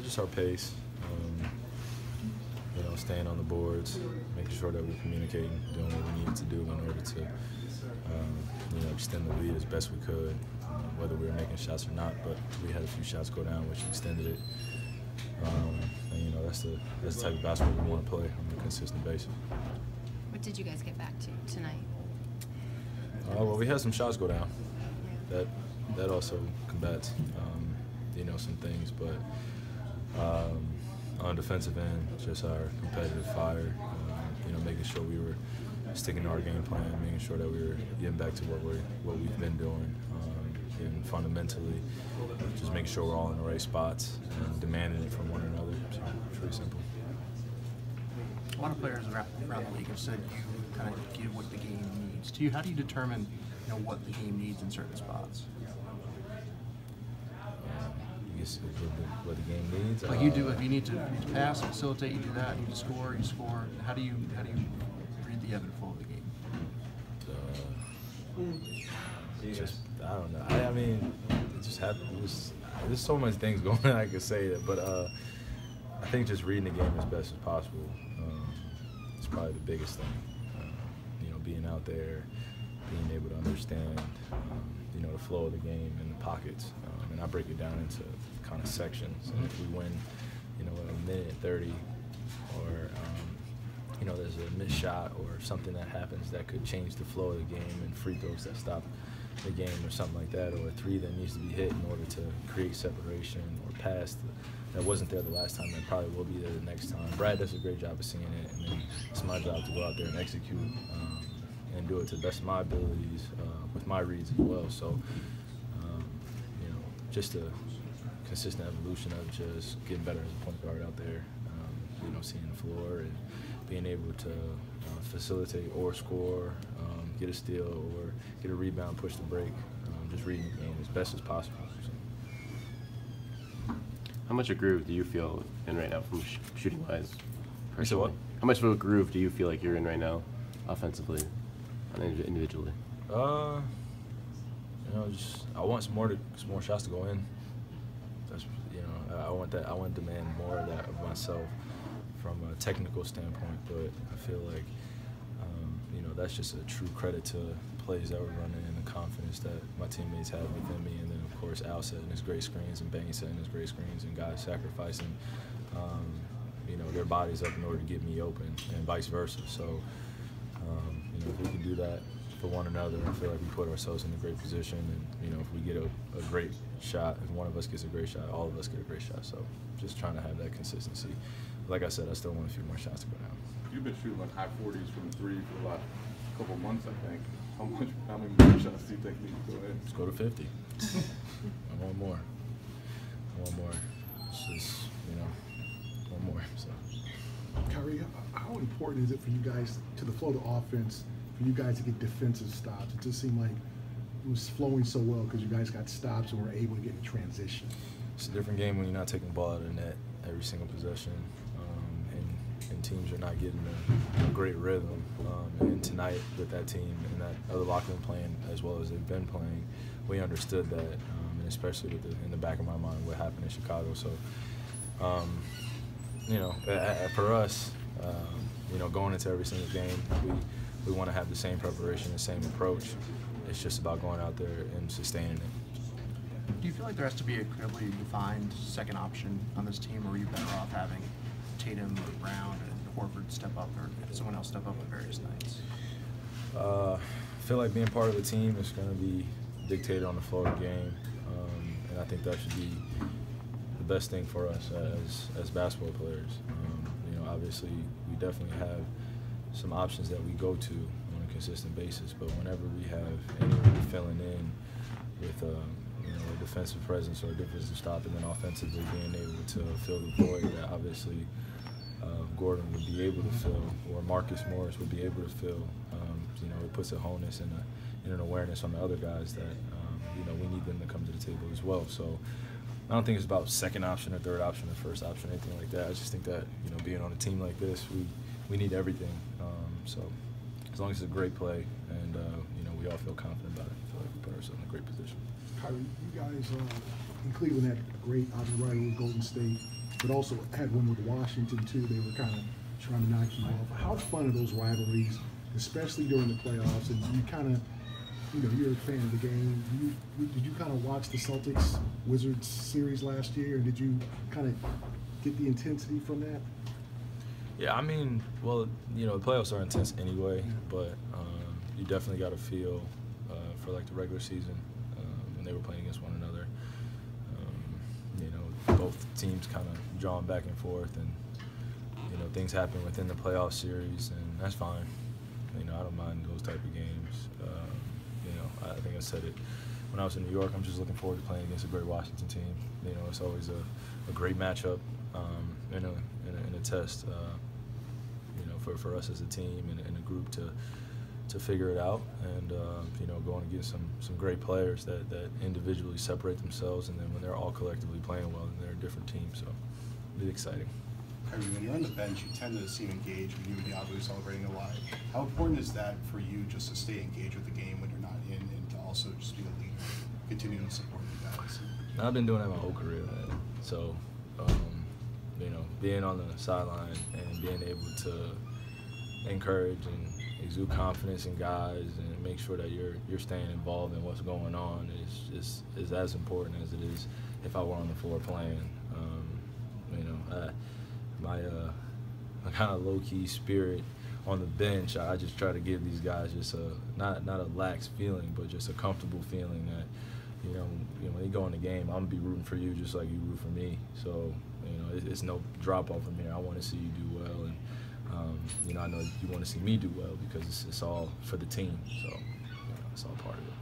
Just our pace. You know, staying on the boards, making sure that we're communicating, doing what we need to do in order to, you know, extend the lead as best we could, whether we were making shots or not. But we had a few shots go down, which extended it. And you know, that's the type of basketball we want to play on a consistent basis. What did you guys get back to tonight? Well, we had some shots go down. That also combats, you know, some things, but. On defensive end, just our competitive fire, you know, making sure we were sticking to our game plan, making sure that we were getting back to what we've been doing, and fundamentally, just making sure we're all in the right spots and demanding it from one another. So it's pretty simple. A lot of players around the league have said you kind of give what the game needs. To you, how do you determine, you know, what the game needs in certain spots? What the game needs. Like you do, if you need to pass, facilitate, you do that. You need to score, you score. How do you read the ebb and flow of the game? Just I don't know. I mean, it just happens. There's so many things going on. I could say that, but I think just reading the game as best as possible is probably the biggest thing. You know, being out there, being able to understand, you know, the flow of the game and the pockets. And I break it down into kind of sections. And if we win, you know, in a minute 30, or you know, there's a missed shot or something that happens that could change the flow of the game, and free throws that stop the game or something like that, or a three that needs to be hit in order to create separation, or pass that wasn't there the last time that probably will be there the next time. Brad does a great job of seeing it, and then it's my job to go out there and execute and do it to the best of my abilities with my reads as well. So. Just a consistent evolution of just getting better as a point guard out there, you know, seeing the floor and being able to facilitate or score, get a steal or get a rebound, push the break, just reading the game as best as possible. So. How much of a groove do you feel in right now from shooting-wise? So what? How much of a groove do you feel like you're in right now, offensively and individually? You know, I want some more shots to go in. That's, you know, I want that. I want to demand more of that of myself from a technical standpoint. But I feel like, you know, that's just a true credit to plays that we're running and the confidence that my teammates have within me. And then, of course, Al setting his great screens and Bang setting his great screens, and guys sacrificing, you know, their bodies up in order to get me open, and vice versa. So, you know, if we can do that for one another, I feel like we put ourselves in a great position, and you know, if we get a great shot, if one of us gets a great shot, all of us get a great shot. So just trying to have that consistency. Like I said, I still want a few more shots to go down. You've been shooting like high 40s from the three for the last couple of months, I think. How many more shots do you think you need to go in? Let's go to 50. I want more. I want more. It's just, you know, one more. So. Kyrie, how important is it for you guys to the flow of the offense, for you guys to get defensive stops? It just seemed like it was flowing so well because you guys got stops and were able to get in transition. It's a different game when you're not taking the ball out of the net every single possession, and teams are not getting a great rhythm. And tonight with that team and that other locker room playing as well as they've been playing, we understood that, and especially with in the back of my mind what happened in Chicago. So, you know, for us, you know, going into every single game, we want to have the same preparation, the same approach. It's just about going out there and sustaining it. Do you feel like there has to be a clearly defined second option on this team, or are you better off having Tatum or Brown and Horford step up, or someone else step up at various nights? I feel like being part of the team is going to be dictated on the flow of the game, and I think that should be the best thing for us as basketball players. You know, obviously we definitely have some options that we go to on a consistent basis, but whenever we have anyone filling in with you know, a defensive presence or a defensive stop, and then offensively being able to fill the void that obviously Gordon would be able to fill, or Marcus Morris would be able to fill, you know, it puts a wholeness and an awareness on the other guys that you know, we need them to come to the table as well. So I don't think it's about second option or third option or first option or anything like that. I just think that, you know, being on a team like this, we need everything. So as long as it's a great play and you know, we all feel confident about it, I feel like we put ourselves in a great position. Kyrie, you guys and Cleveland had a great rivalry with Golden State, but also had one with Washington too. They were kind of trying to knock you off. How fun are those rivalries, especially during the playoffs? And you kind of, you're a fan of the game. Did you kind of watch the Celtics Wizards series last year, and did you kind of get the intensity from that? Yeah, I mean, well, the playoffs are intense anyway, but you definitely got a feel for like the regular season when they were playing against one another. Both teams kind of drawing back and forth, and things happen within the playoff series, and that's fine. I don't mind those type of games. I think I said it when I was in New York. I'm just looking forward to playing against a great Washington team. It's always a great matchup and a test. For us as a team and a group to figure it out, and going against some great players that individually separate themselves, and then when they're all collectively playing well, then they're a different team. So it'll be exciting. Kyrie, when you're on the bench, you tend to seem engaged. When you and the obviously celebrating a lot. How important is that for you, just to stay engaged with the game when you're not in, and to also just be a leader, continue to support you guys? I've been doing that my whole career, man. So being on the sideline and being able to encourage and exude confidence in guys and make sure that you're staying involved in what's going on is as important as it is if I were on the floor playing. My kind of low-key spirit on the bench, I just try to give these guys just not a lax feeling, but just a comfortable feeling that when you go in the game, I'm gonna be rooting for you just like you root for me. So it's no drop off from here. I want to see you do well, and I know you want to see me do well because it's all for the team. So it's all part of it.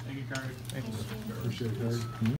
Thank you, Kyrie. Thank you. Appreciate it, Harry.